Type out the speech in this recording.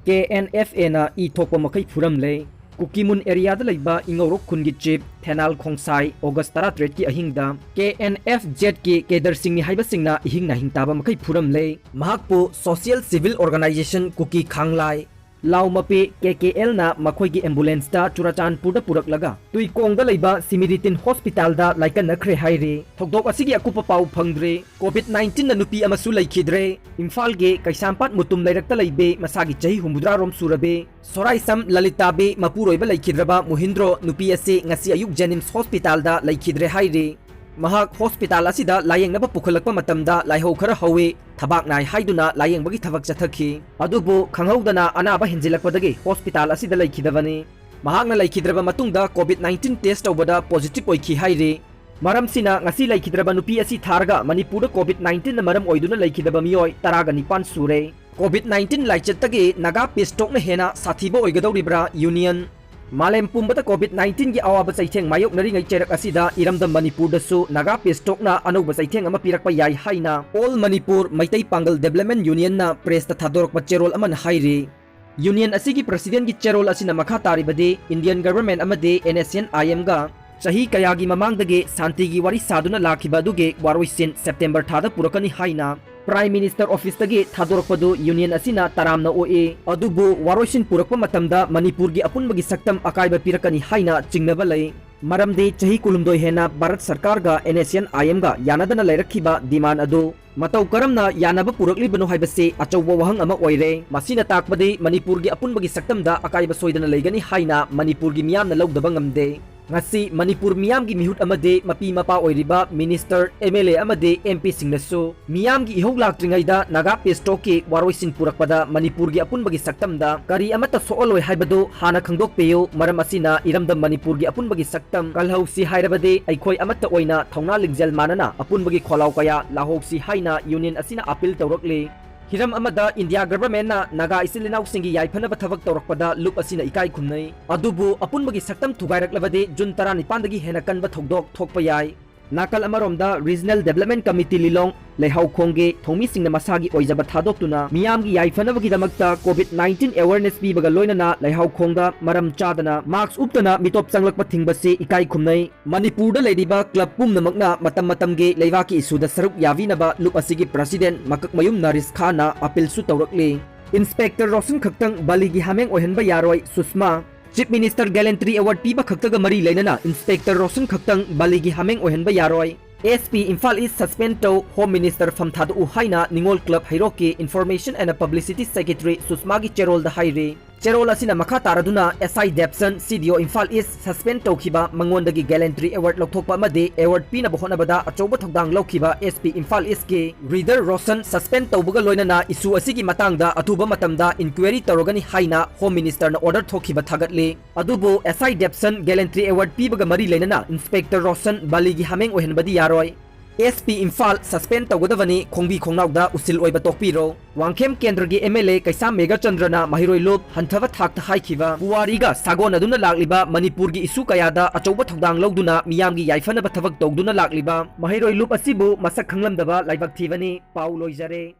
KNFA na i thokpa makai phuram le Kukimun area da laiba ingorok khun gi chief Thenal Khongsai August 13 ki ahingda KNFZ ki Keder Singh ni haiba singna ihing na hingtaba makai phuram le mahakpu social civil organization Kuki Khanglai Lau mapi KKL na makhoi gi ambulance da Churachandpur da purak laga tuikong da laiba Simiritin hospital da laikan nakhre haire thokdok asigi akupa pau phangdre COVID-19 na nupi amasu laikhidre Imphal ge Kaisampat mutum lairakta laibe masagi chahi humudra rom surabe Soraisam Lalitabe mapuroiba laikhidraba Muhindro nupi ase ngasi ayuk Jenims hospital da laikhidre haire Mahak hospital asida layeng naba pukhalakpa matamda laihau khara hawe thabak nai haiduna layeng bagi thabak chathakhi adubu khanghaudana anaba hinjilakpadagi hospital asida laikhidabani mahakna laikhidraba matungda COVID-19 test tawbada positive oikhi haire maramsina ngasi laikhidraba nupi asi tharga Manipur COVID-19 na maram oiduna laikhidaba miyoi 19 sure COVID-19 laichattagi naga pestok na hena sathiba oigadawribra union Malem pumbata COVID-19 gi awaba saitheng mayok nari ngai cherak asida iramda Manipur dasu naga pestok na anoba saitheng ama pirakpa yai haina All Manipur Maitai Pangal Development Union na press ta thadorokpa cherol aman haire Union asigi president gi cherol asina makha taribade Indian government amade NSNIM ga sahi kayagi mamangdage santi gi wari saduna lakhiba duge waroisin September thada purakani haina Prime Minister Office tagi thadorokpadu Union asina taramna oe adubu waroisin purakpa matamda Manipur gi apunbagi saktam akaiba pirakani haina chingnaba lai maramde chahi kulumdoi hena Bharat Sarkar ga NSNIM ga yanadana lairakhiba demand adu matau karamna yanaba purakli banu haibase achauwa wahang ama oire masina takpade Manipur gi apunbagi saktam da akaiba soidana laigani haina Manipur gi miyamna lawdaba ngamde ngasi Manipur miyam gi mihut amade mapi mapa oiriba minister MLA amade MP singnasu miyam gi ihok laktringai da naga pesto ki waroisin purakpada Manipur gi apunbagi saktamda kari amata sooloi haibadu hana khangdok peyo maram asina iramda Manipur gi apunbagi saktam kalhausi hairabade aikhoi amata oina thongna lingjel manana apunbagi kholau kaya lahoksi haina union asina appeal tawrakle Hiram amada India government na naga isilinau singi yaifanaba thabak tawrakpada lup asina ikai khumnai adubu apunbagi saktam thugairaklavade June 19 dagi hena kanba thokdok thokpa yai nakal amaromda Regional Development Committee Lilong leihau khongge thomi singna masagi oijaba thadoktuna miyamgi yaifanabagi damakta COVID-19 awareness pibaga loinana leihau khongda maram chadana marks uptana mitop changlakpa thingbase ikai khumnai Manipur da leidiba club pumnamakna matam matamge leibaki isuda saruk yavinaba lup asigi president Makak Mayum Naris Khana appeal su tawrakle Inspector Rosen khaktang baligi hameng ohenba yaroi Susma Chief Minister Gallantry Award piba khaktaga mari lainana Inspector Rosen khaktang baligi hameng ohenba yaroi SP Imphal East suspend to Home Minister Famthadu Uhaina Ningol Club Hairoki Information and Publicity Secretary Susmagi Cherol da Haire Cherol asina makha taraduna SI Depson CDO Imphal East suspend tokhiba mangondagi Gallantry Award lokthokpa amade award pina bahonabada achoba thokdang lokhiba SP Imphal East ke Reader Rosen suspend tawbuga loinana issue asigi matangda athuba matamda inquiry tawrogani haina Home Minister na order thokhiba thagatle adubu SI Depson Gallantry Award pibaga mari lainana Inspector Rosen baligi hameng ohenbadi yaroi SP Imphal suspend tawgadavani khongbi khongnawda usil oiba tokpiro Wangkhem Kendra gi MLA Kaisam Mega Chandrana Mahiroi Lop hanthava thakta haikhiba Buwariga Sagon aduna lakliba Manipur gi isu kayada achoba thokdang lawduna miyamgi yaifanaba thabak tawduna lakliba Mahiroi Lop asibu masak khanglamdaba laibak thibani pau loijare